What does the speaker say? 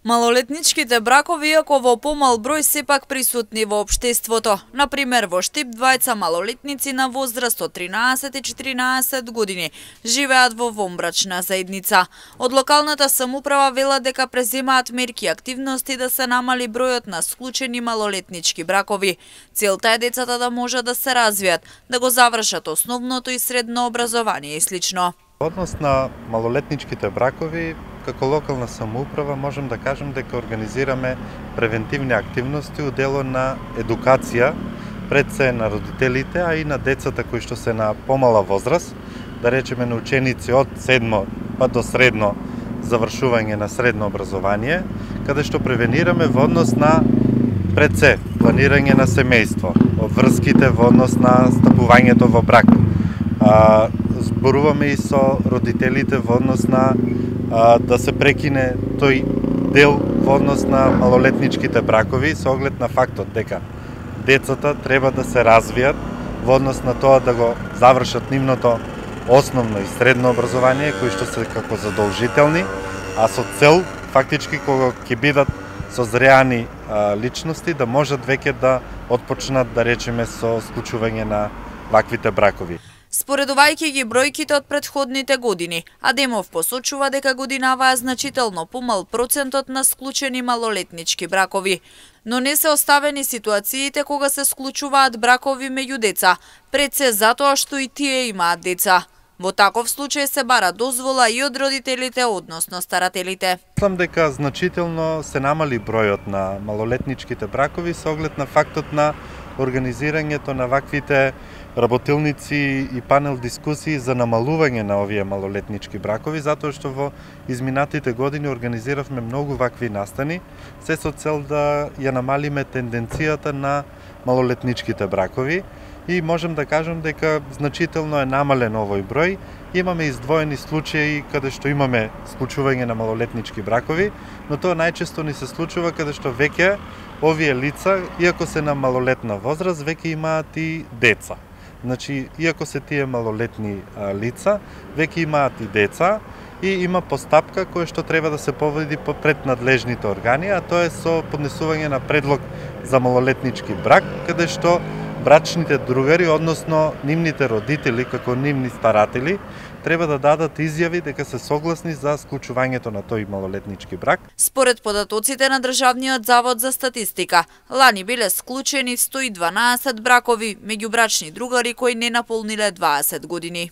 Малолетничките бракови, иако во помал број, сепак присутни во општеството. Например, во Штип двајца малолетници на возраст од 13 и 14 години живеат во вонбрачна заедница. Од локалната самоуправа велат дека преземаат мерки и активности да се намали бројот на склучени малолетнички бракови. Целта е децата да можат да се развијат, да го завршат основното и средно образование и слично. Однос на малолетничките бракови, како локална самоуправа можем да кажем дека организираме превентивни активности у дело на едукација пред се на родителите, а и на децата кои што се на помала возраст, да речеме на ученици од 7 па до средно завршување на средно образование, каде што превенираме во однос на пред се планирање на семејство, врските во однос на стапувањето во брак. Зборуваме и со родителите во однос на да се прекине тој дел во однос на малолетничките бракови со оглед на фактот дека децата треба да се развијат во однос на тоа да го завршат нивното основно и средно образование, кои што се како задолжителни, а со цел фактички кога ќе бидат созреани личности да можат веќе да отпочнат, да речеме, со склучување на ваквите бракови. Споредувајќи ги бројките од претходните години, Адемов посочува дека годинава е значително помал процентот на склучени малолетнички бракови. Но не се оставени ситуациите кога се склучуваат бракови меѓу деца, пред се затоа што и тие имаат деца. Во таков случај се бара дозвола и од родителите, односно старателите. Мислам дека значително се намали бројот на малолетничките бракови со оглед на фактот на организирањето на ваквите работилници и панел дискусии за намалување на овие малолетнички бракови, затоа што во изминатите години организиравме многу вакви настани, се со цел да ја намалиме тенденцијата на малолетничките бракови и можем да кажем дека значително е намален овој број. Имаме издвоени случаи каде што имаме склучување на малолетнички бракови, но тоа најчесто ни се случува каде што веќе овие лица, иако се на малолетна возраст, веќе имаат и деца. Значи, иако се тие малолетни лица, веќе имаат и деца и има постапка која што треба да се поведи пред надлежните органи, а тоа е со поднесување на предлог за малолетнички брак, каде што брачните другари, односно нивните родители, како нивни старатели, треба да дадат изјави дека се согласни за склучувањето на тој малолетнички брак. Според податоците на Државниот завод за статистика, лани биле склучени 112 бракови меѓу брачни другари кои не наполниле 20 години.